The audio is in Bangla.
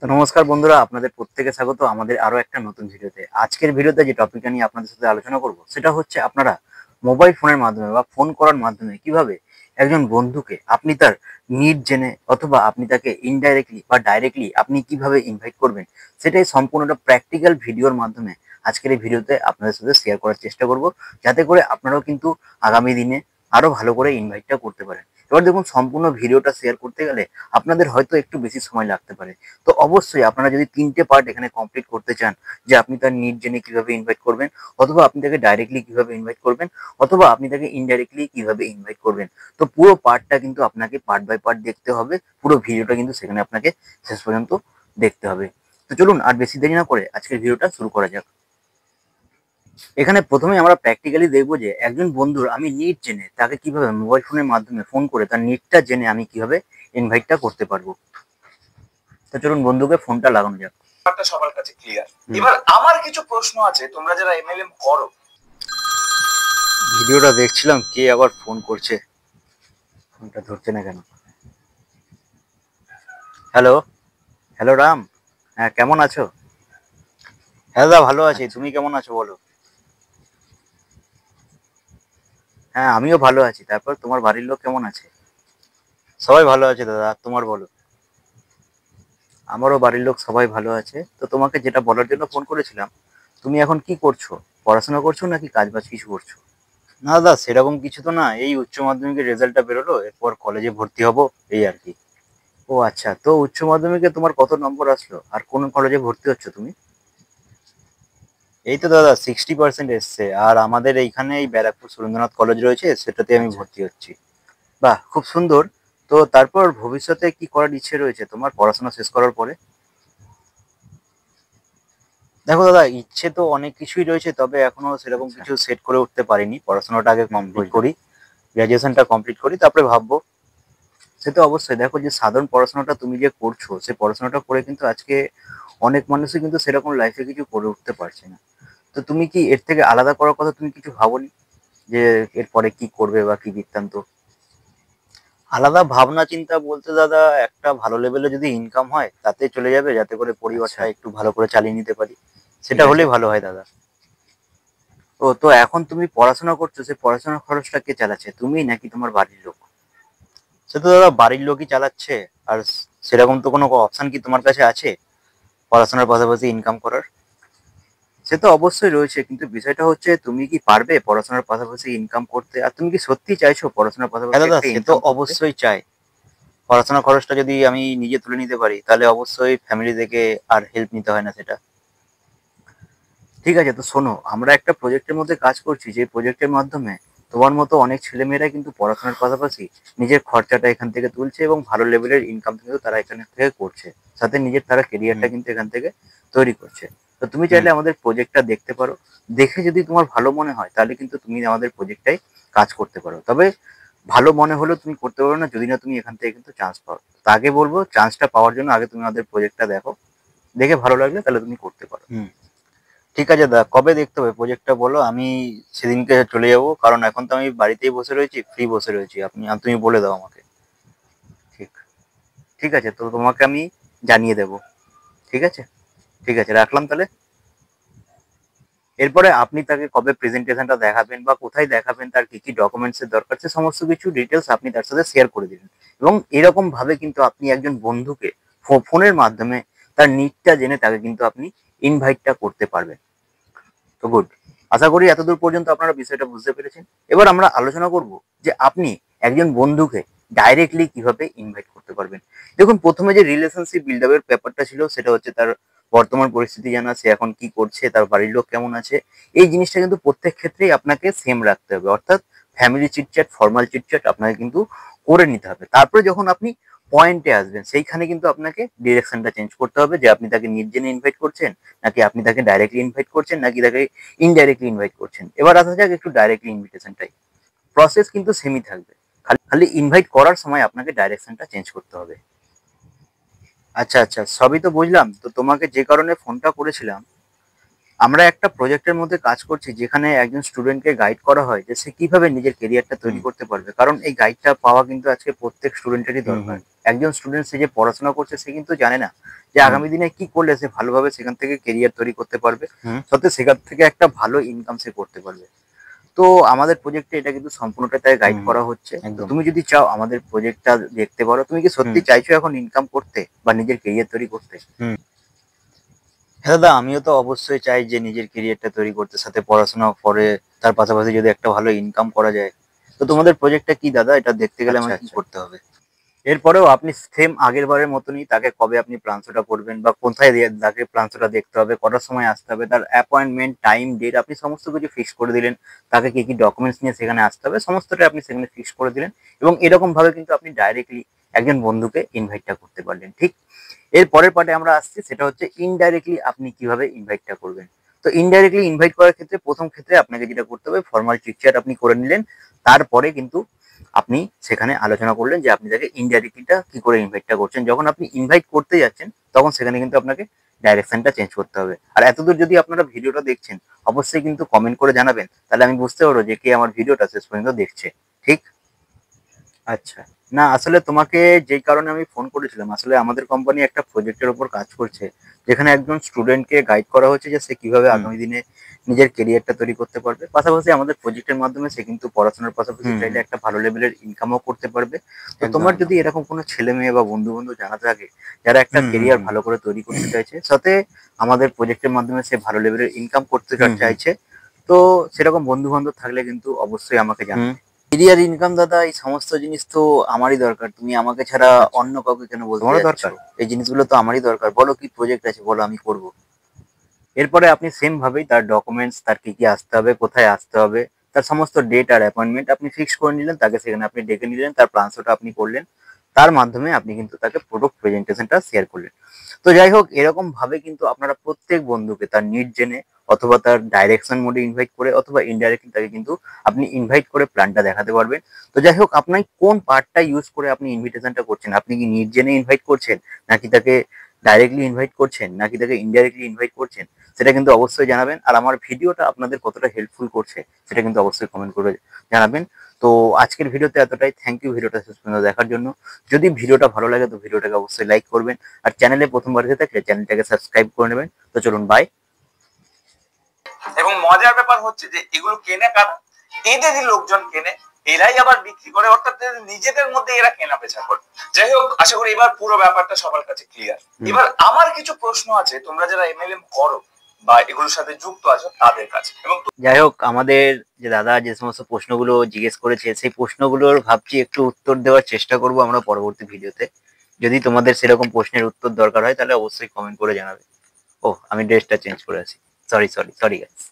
তো নমস্কার বন্ধুরা, আপনাদের প্রত্যেকে স্বাগত আমাদের আরো একটা নতুন ভিডিওতে। আজকের ভিডিওতে যে টপিকটা নিয়ে আপনাদের সাথে আলোচনা করব সেটা হচ্ছে আপনারা মোবাইল ফোনের মাধ্যমে বা ফোন করার মাধ্যমে কিভাবে একজন বন্ধুকে আপনি তার নিড জেনে অথবা আপনি তাকে ইনডাইরেক্টলি বা ডাইরেক্টলি আপনি কিভাবে ইনভাইট করবেন, সেটাই সম্পূর্ণটা প্র্যাকটিক্যাল ভিডিওর মাধ্যমে আজকের এই ভিডিওতে আপনাদের সাথে শেয়ার করার চেষ্টা করব, যাতে করে আপনারাও কিন্তু আগামী দিনে আরো ভালো করে ইনভাইটটা করতে পারেন। এবার দেখুন, সম্পূর্ণ ভিডিওটা শেয়ার করতে গেলে আপনাদের হয়তো একটু বেশি সময় লাগতে পারে। তো অবশ্যই আপনারা যদি 3টে পার্ট এখানে কমপ্লিট করতে চান, যে আপনি তার নিড জেনে কিভাবে ইনভাইট করবেন, অথবা আপনি তাকে ডাইরেক্টলি কিভাবে ইনভাইট করবেন, অথবা আপনি তাকে ইনডাইরেক্টলি কিভাবে ইনভাইট করবেন, তো পুরো পার্টটা কিন্তু আপনাকে পার্ট বাই পার্ট দেখতে হবে। পুরো ভিডিওটা কিন্তু সেখানে আপনাকে শেষ পর্যন্ত দেখতে হবে। তো চলুন আর বেশি দেরি না করে আজকের ভিডিওটা শুরু করা যাক। এখানে প্রথমে আমরা প্র্যাকটিক্যালি দেখবো যে একজন বন্ধুর আমি নিড জেনে তাকে কিভাবে মোবাইল ফোনের মাধ্যমে ফোন করে তার নিডটা জেনে আমি কিভাবে ইনভাইটটা করতে পারবো। তো চলুন বন্ধুকে ফোনটা লাগানো যাক। ব্যাপারটা সবার কাছে ক্লিয়ার। এবার আমার কিছু প্রশ্ন আছে, তোমরা যারা এমএলএম করো। ভিডিওটা দেখছিলাম, কে আবার ফোন করছে, ফোনটা ধরছে না কেন? Hello, hello Ram. হ্যাঁ, কেমন আছো? হ্যাঁ দাদা, ভালো আছি। তুমি কেমন আছো বলো? হ্যাঁ, আমিও ভালো আছি। তারপর তোমার বাড়ির লোক কেমন আছে? সবাই ভালো আছে দাদা। আর তোমার বলো? আমারও বাড়ির লোক সবাই ভালো আছে। তো তোমাকে যেটা বলার জন্য ফোন করেছিলাম, তুমি এখন কি করছো? পড়াশোনা করছো নাকি কাজ বাজ কিছু করছো? না দাদা, সেরকম কিছু তো না, এই উচ্চ মাধ্যমিকের রেজাল্টটা বেরোলো, এরপর কলেজে ভর্তি হব, এই আর কি। ও আচ্ছা, তো উচ্চ মাধ্যমিকে তোমার কত নম্বর আসলো আর কোন কলেজে ভর্তি হচ্ছ তুমি? এই তো দাদা 60% এসছে, আর আমাদের এইখানে এই ব্যারাকপুর সুরেন্দ্রনাথ কলেজ রয়েছে, সেটাতে আমি ভর্তি হচ্ছি। বাহ, খুব সুন্দর। তো তারপর ভবিষ্যতে কি করার ইচ্ছে রয়েছে তোমার পড়াশোনা শেষ করার পরে? দেখো দাদা, ইচ্ছে তো অনেক কিছুই রয়েছে, তবে এখনো সেরকম কিছু সেট করে উঠতে পারিনি। পড়াশোনাটা আগে কমপ্লিট করি, গ্রাজুয়েশনটা কমপ্লিট করি, তারপরে ভাববো। সে তো অবশ্যই। দেখো, যে সাধারণ পড়াশোনাটা তুমি যে করছো, সে পড়াশোনাটা করে কিন্তু আজকে অনেক মানুষই কিন্তু সেরকম লাইফে কিছু করে উঠতে পারছে না। তো তুমি কি এর থেকে আলাদা করার কথা তুমি কিছু ভাবোনি, যে এরপরে কি করবে বা কি বৃত্তান্ত? আলাদা ভাবনা চিন্তা বলতে দাদা, একটা ভালো লেভেলে যদি ইনকাম হয় তাতে চলে যাবে, যাতে করে পরিবারটা একটু ভালো করে চালিয়ে নিতে পারি, সেটা হলেই ভালো হয় দাদা। ও, তো এখন তুমি পড়াশোনা করছো, সে পড়াশোনার খরচটা কে চালাচ্ছে, তুমি নাকি তোমার বাড়ির লোক? সে তো দাদা বাড়ির লোকই চালাচ্ছে। আর সেরকম তো কোনো অপশন কি তোমার কাছে আছে পড়াশোনার পাশাপাশি ইনকাম করার? সে তো অবশ্যই রয়েছে, কিন্তু বিষয়টা হচ্ছে তুমি কি পারবে পড়াশোনার পাশাপাশি ইনকাম করতে, আর তুমি কি সত্যি চাইছো পড়াশোনার পাশাপাশি দাদা একটা সে তো ইনকাম করতে? অবশ্যই চাই। পড়াশোনার খরচটা যদি আমি নিজে তুলে নিতে পারি তাহলে অবশ্যই ফ্যামিলি থেকে আর হেল্প নিতে হয় না সেটা। ঠিক আছে, তো শোনো, আমরা একটা প্রজেক্টের মধ্যে কাজ করছি, যে প্রজেক্টের মাধ্যমে তোমার মতো অনেক ছেলেমেয়েরা কিন্তু পড়াশোনার পাশাপাশি নিজের খরচাটা এখান থেকে তুলছে এবং ভালো লেভেলের ইনকাম কিন্তু তারা এখান থেকে করছে, সাথে নিজের তারা কেরিয়ারটা কিন্তু এখান থেকে তৈরি করছে। তো তুমি চাইলে আমাদের প্রজেক্টটা দেখতে পারো। দেখে যদি তোমার ভালো মনে হয় তাহলে কিন্তু তুমি আমাদের প্রজেক্টটাই কাজ করতে পারো। তবে ভালো মনে হলেও তুমি করতে পারো না যদি না তুমি এখান থেকে কিন্তু চান্স পাও। তো আগে বলবো, চান্সটা পাওয়ার জন্য আগে তুমি আমাদের প্রজেক্টটা দেখো, দেখে ভালো লাগলে তাহলে তুমি করতে পারো। ঠিক আছে দাদা, কবে দেখতে হবে প্রজেক্টটা বলো, আমি সেদিনকে চলে যাবো, কারণ এখন তো আমি বাড়িতেই বসে রয়েছি, ফ্রি বসে রয়েছি। তুমি বলে দাও আমাকে। ঠিক ঠিক আছে, তো তোমাকে আমি জানিয়ে দেবো। ঠিক আছে, ঠিক আছে, রাখলাম তাহলে। এরপরে আপনি তাকে কবে প্রেজেন্টেশনটা দেখাবেন বা কোথায় দেখাবেন, তার কি কি ডকুমেন্টস এর দরকার, সে সমস্ত কিছু ডিটেলস আপনি তার সাথে শেয়ার করে দিবেন। এবং এরকম ভাবে কিন্তু আপনি একজন বন্ধুকে ফোনের মাধ্যমে তার নিডটা জেনে তাকে কিন্তু আপনি ইনভাইটটা করতে পারবেন। তো গুড, আশা করি এতদূর পর্যন্ত আপনারা বিষয়টা বুঝতে পেরেছেন। এবার আমরা আলোচনা করব যে আপনি একজন বন্ধুকে ডাইরেক্টলি কিভাবে ইনভাইট করতে পারবেন। দেখুন, প্রথমে যে রিলেশনশিপ বিল্ড আপের ব্যাপারটা ছিল, সেটা হচ্ছে তার বর্তমান পরিস্থিতি জানা, সে এখন কি করছে, তার বাড়ির লোক কেমন আছে। এই জিনিসটা কিন্তু প্রত্যেক ক্ষেত্রেই আপনাকে সেম রাখতে হবে, অর্থাৎ ফ্যামিলি চিটচ্যাট, ফর্মাল চিটচ্যাট আপনাকে কিন্তু করে নিতে হবে। তারপরে যখন আপনি পয়েন্টে আসবেন, সেইখানে কিন্তু আপনাকে ডিরেকশনটা চেঞ্জ করতে হবে, যে আপনি তাকে নিজ জেনে ইনভাইট করছেন, নাকি আপনি তাকে ডাইরেক্টলি ইনভাইট করছেন, নাকি তাকে ইনডাইরেক্টলি ইনভাইট করছেন। এবার আসা যাক একটু ডাইরেক্টলি ইনভিটেশনটাই। প্রসেস কিন্তু সেমই থাকবে, খালি খালি ইনভাইট করার সময় আপনাকে ডাইরেকশনটা চেঞ্জ করতে হবে। আচ্ছা আচ্ছা, সবই তো বুঝলাম। তো তোমাকে যে কারণে ফোনটা করেছিলাম, আমরা একটা প্রজেক্টের মধ্যে কাজ করছি যেখানে একজন স্টুডেন্টকে গাইড করা হয় যে সে কিভাবে নিজের কেরিয়ারটা তৈরি করতে পারবে, কারণ এই গাইডটা পাওয়া কিন্তু আজকে প্রত্যেক স্টুডেন্টেরই দরকার। একজন স্টুডেন্ট সে যে পড়াশোনা করছে সে কিন্তু জানে না যে আগামী দিনে কি করলে সে ভালোভাবে সেখান থেকে কেরিয়ার তৈরি করতে পারবে, সাথে সেখান থেকে একটা ভালো ইনকাম সে করতে পারবে। তো আমাদের প্রজেক্টে এটা কিন্তু সম্পূর্ণটা তাই গাইড করা হচ্ছে। তো একদম। তুমি যদি চাও আমাদের প্রজেক্টটা দেখতে পারো। তুমি কি সত্যি চাইছো এখন ইনকাম করতে বা নিজের কেরিয়ার তৈরি করতে? হ্যাঁ দাদা, আমিও তো অবশ্যই চাই যে নিজের কেরিয়ারটা তৈরি করতে, সাথে পড়াশোনা করে তার পাশাপাশি যদি একটা ভালো ইনকাম করা যায়। তো তোমাদের প্রজেক্টটা কি দাদা, এটা দেখতে গেলে আমাকে কি করতে হবে? এরপরেও আপনি সেম আগের বারের মতনই তাকে কবে আপনি প্ল্যানশোটা করবেন বা কোথায় তাকে প্ল্যানশোটা দেখতে হবে, কটার সময় আসতে হবে, তার অ্যাপয়েন্টমেন্ট, টাইম, ডেট আপনি সমস্ত কিছু ফিক্স করে দিলেন। তাকে কি কি ডকুমেন্টস নিয়ে সেখানে আসতে হবে সমস্তটা আপনি সেখানে ফিক্স করে দিলেন, এবং এরকম ভাবে কিন্তু আপনি ডাইরেক্টলি একজন বন্ধুকে ইনভাইটটা করতে পারলেন। ঠিক এর পরের পার্টে আমরা আসছি, সেটা হচ্ছে ইনডাইরেক্টলি আপনি কিভাবে ইনভাইটটা করবেন। তো ইনডাইরেক্টলি ইনভাইট করার ক্ষেত্রে প্রথম ক্ষেত্রে আপনাকে যেটা করতে হবে, ফর্মাল চিটচ্যাট আপনি করে নিলেন। তারপরে কিন্তু আপনি সেখানে আলোচনা করলেন যে আপনি তাকে ইনডাইরেক্টলিটা কি করে ইনভাইটটা করছেন। যখন আপনি ইনভাইট করতে যাচ্ছেন তখন সেখানে কিন্তু আপনাকে ডাইরেকশনটা চেঞ্জ করতে হবে। আর এতদূর যদি আপনারা ভিডিওটা দেখছেন অবশ্যই কিন্তু কমেন্ট করে জানাবেন, তাহলে আমি বুঝতে পারবো যে কে আমার ভিডিওটা শেষ পর্যন্ত দেখছে। ঠিক? আচ্ছা। না আসলে তোমাকে যেই কারণে আমি ফোন করেছিলাম, আসলে আমাদের কোম্পানি একটা প্রজেক্টের উপর কাজ করছে যেখানে একজন স্টুডেন্টকে গাইড করা হচ্ছে যে সে কিভাবে আগামী দিনে নিজের কেরিয়ারটা তৈরি করতে পারবে। পাশাপাশি আমাদের প্রজেক্টের মাধ্যমে সে কিন্তু পড়াশোনার পাশাপাশি চাইলে একটা ভালো লেভেলের ইনকামও করতে পারবে। তো একদম, তোমার একদম। যদি এরকম কোনো ছেলে মেয়ে বা বন্ধু বান্ধব জানা থাকে যারা একটা কেরিয়ার ভালো করে তৈরি করতে চাইছে, সাথে আমাদের প্রজেক্টের মাধ্যমে সে ভালো লেভেলের ইনকাম করতে চাইছে, তো সেরকম বন্ধু বান্ধব থাকলে কিন্তু অবশ্যই আমাকে জানাবে। কেরিয়ার, ইনকাম দাদা এই সমস্ত জিনিস তো আমারই দরকার, তুমি আমাকে ছাড়া অন্য কাউকে কেন বলতে তোমারও যাচ্ছ? দরকার? এই জিনিসগুলো তো আমারই দরকার। বলো কি প্রজেক্ট আছে, বলো আমি করব। এরপরে আপনি সেম ভাবেই তার ডকুমেন্টস, তার কি কি আসতে হবে, কোথায় আসতে হবে, তার সমস্ত ডেট আর অ্যাপয়েন্টমেন্ট আপনি ফিক্স করে নিলেন। তাকে সেখানে আপনি ডেকে নিলেন, তার প্ল্যানশোটা আপনি করলেন। তার মাধ্যমে আপনি কিন্তু তাকে প্রোডাক্ট প্রেজেন্টেশনটা শেয়ার করলেন। তো যাই হোক, এরকম ভাবে কিন্তু আপনারা প্রত্যেক বন্ধুকে তার নিড জেনে অথবা তার ডাইরেকশন মোডে ইনভাইট করে অথবা ইনডাইরেক্টলি তাকে কিন্তু আপনি ইনভাইট করে প্ল্যানটা দেখাতে পারবেন। তো যাই হোক, আপনি কোন পার্টটা ইউজ করে আপনি ইনভিটেশনটা করছেন, আপনি কি নিড জেনে ইনভাইট করছেন, নাকি তাকে ডাইরেক্টলি ইনভাইট করছেন, নাকি তাকে ইনডাইরেক্টলি ইনভাইট করছেন, সেটা কিন্তু অবশ্যই জানাবেন। আর আমার ভিডিওটা আপনাদের কতটা হেল্পফুল করছে সেটা কিন্তু অবশ্যই কমেন্ট করে জানাবেন। তো আজকের ভিডিওতে এতটাই। থ্যাংক ইউ ভিডিওটা শেষ পর্যন্ত দেখার জন্য। যদি ভিডিওটা ভালো লাগে তো ভিডিওটাকে অবশ্যই লাইক করবেন, আর চ্যানেলে প্রথমবার এসে থাকলে চ্যানেলটাকে সাবস্ক্রাইব করে নেবেন। তো চলুন, বাই। এবং মজার ব্যাপার হচ্ছে যে এগুলো কেনে কারা? এদেরই লোকজন কেনে, এরাই আবার বিক্রি করে, অর্থাৎ নিজেদের মধ্যে এরা কেনা বেচা করে। যাই হোক, আশা করি এবার পুরো ব্যাপারটা সবার কাছে ক্লিয়ার। এবার আমার কিছু প্রশ্ন আছে তোমরা যারা এমএলএম করো বা এগুলোর সাথে যুক্ত আছো তাদের কাছে। এবং যাই হোক, আমাদের যে দাদা যে সমস্ত প্রশ্নগুলো জিজ্ঞেস করেছে সেই প্রশ্নগুলোর ভাবছি একটু উত্তর দেওয়ার চেষ্টা করব আমরা পরবর্তী ভিডিওতে। যদি তোমাদের সেরকম প্রশ্নের উত্তর দরকার হয় তাহলে অবশ্যই কমেন্ট করে জানাবে। ও, আমি ড্রেসটা চেঞ্জ করে আছি। Sorry sorry sorry guys.